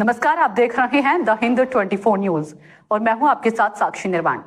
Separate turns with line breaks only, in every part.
नमस्कार, आप देख रहे हैं द हिंद 24 न्यूज और मैं हूं आपके साथ साक्षी निर्वाण।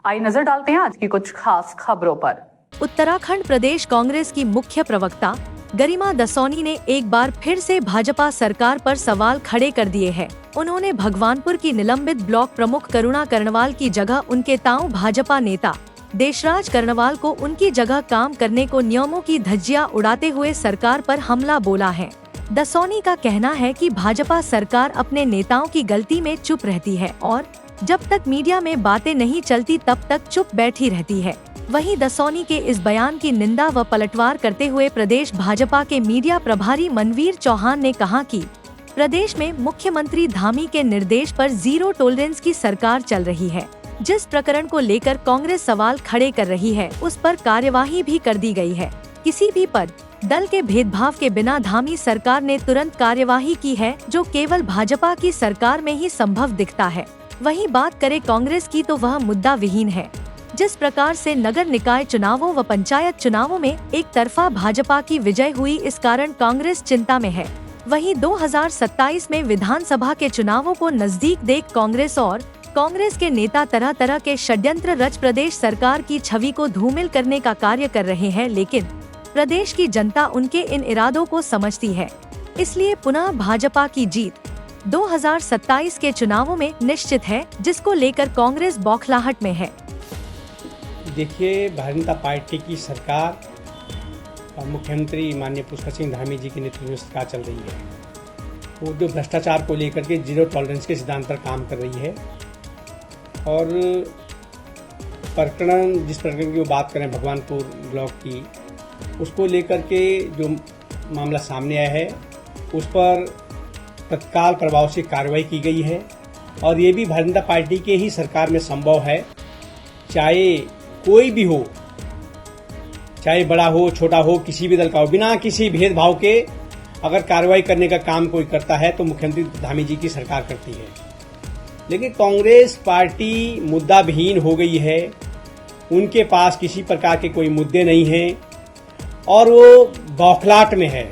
आइए नजर डालते हैं आज की कुछ खास खबरों पर।
उत्तराखंड प्रदेश कांग्रेस की मुख्य प्रवक्ता गरिमा दसौनी ने एक बार फिर से भाजपा सरकार पर सवाल खड़े कर दिए हैं। उन्होंने भगवानपुर की निलंबित ब्लॉक प्रमुख करुणा कर्णवाल की जगह उनके ताऊ भाजपा नेता देशराज कर्णवाल को उनकी जगह काम करने को नियमों की धज्जियां उड़ाते हुए सरकार पर हमला बोला है। दसौनी का कहना है कि भाजपा सरकार अपने नेताओं की गलती में चुप रहती है और जब तक मीडिया में बातें नहीं चलती तब तक चुप बैठी रहती है। वहीं दसौनी के इस बयान की निंदा व पलटवार करते हुए प्रदेश भाजपा के मीडिया प्रभारी मनवीर चौहान ने कहा कि प्रदेश में मुख्यमंत्री धामी के निर्देश पर जीरो टॉलरेंस की सरकार चल रही है। जिस प्रकरण को लेकर कांग्रेस सवाल खड़े कर रही है उस पर कार्यवाही भी कर दी गई है। किसी भी पद दल के भेदभाव के बिना धामी सरकार ने तुरंत कार्यवाही की है, जो केवल भाजपा की सरकार में ही संभव दिखता है। वहीं बात करें कांग्रेस की तो वह मुद्दा विहीन है। जिस प्रकार से नगर निकाय चुनावों व पंचायत चुनावों में एक तरफा भाजपा की विजय हुई, इस कारण कांग्रेस चिंता में है। वहीं 2027 में विधानसभा के चुनावों को नजदीक देख कांग्रेस और कांग्रेस के नेता तरह तरह के षड्यंत्र रच प्रदेश सरकार की छवि को धूमिल करने का कार्य कर रहे हैं, लेकिन प्रदेश की जनता उनके इन इरादों को समझती है। इसलिए पुनः भाजपा की जीत 2027 के चुनावों में निश्चित है, जिसको लेकर कांग्रेस बौखलाहट में है।
देखिए, भारतीय जनता पार्टी की सरकार और मुख्यमंत्री माननीय पुष्कर सिंह धामी जी के नेतृत्व में सरकार चल रही है। वो जो भ्रष्टाचार को लेकर के जीरो टॉलरेंस के सिद्धांत पर काम कर रही है और प्रकरण जिस प्रकरण की वो बात करें भगवानपुर ब्लॉक की, उसको लेकर के जो मामला सामने आया है उस पर तत्काल प्रभाव से कार्रवाई की गई है और ये भी भारतीय जनता पार्टी के ही सरकार में संभव है। चाहे कोई भी हो, चाहे बड़ा हो छोटा हो, किसी भी दल का हो, बिना किसी भेदभाव के अगर कार्रवाई करने का काम कोई करता है तो मुख्यमंत्री धामी जी की सरकार करती है। लेकिन कांग्रेस पार्टी मुद्दा विहीन हो गई है, उनके पास किसी प्रकार के कोई मुद्दे नहीं हैं और वो बौखलाहट में है।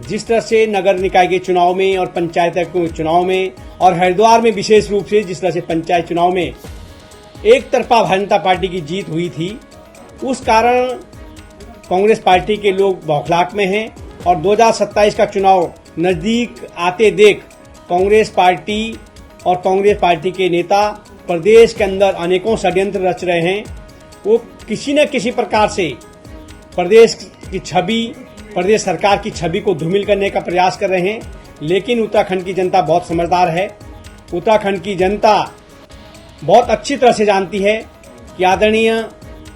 जिस तरह से नगर निकाय के चुनाव में और पंचायत के चुनाव में और हरिद्वार में विशेष रूप से जिस तरह से पंचायत चुनाव में एक तरफा भारतीय जनता पार्टी की जीत हुई थी, उस कारण कांग्रेस पार्टी के लोग बौखलाहट में हैं और 2027 का चुनाव नजदीक आते देख कांग्रेस पार्टी और कांग्रेस पार्टी के नेता प्रदेश के अंदर अनेकों षड्यंत्र रच रहे हैं। वो किसी न किसी प्रकार से प्रदेश की छवि, प्रदेश सरकार की छवि को धूमिल करने का प्रयास कर रहे हैं। लेकिन उत्तराखंड की जनता बहुत समझदार है। उत्तराखंड की जनता बहुत अच्छी तरह से जानती है कि आदरणीय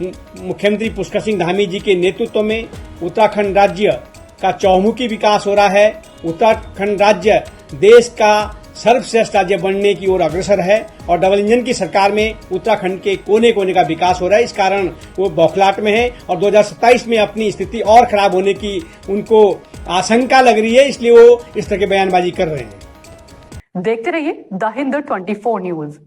मुख्यमंत्री पुष्कर सिंह धामी जी के नेतृत्व में उत्तराखंड राज्य का चौमुखी विकास हो रहा है। उत्तराखंड राज्य देश का सर्वश्रेष्ठ राज्य बनने की ओर अग्रसर है और डबल इंजन की सरकार में उत्तराखंड के कोने कोने का विकास हो रहा है। इस कारण वो बौखलाहट में है और 2027 में अपनी स्थिति और खराब होने की उनको आशंका लग रही है, इसलिए वो इस तरह की बयानबाजी कर रहे हैं।
देखते रहिए द हिंद 24 न्यूज।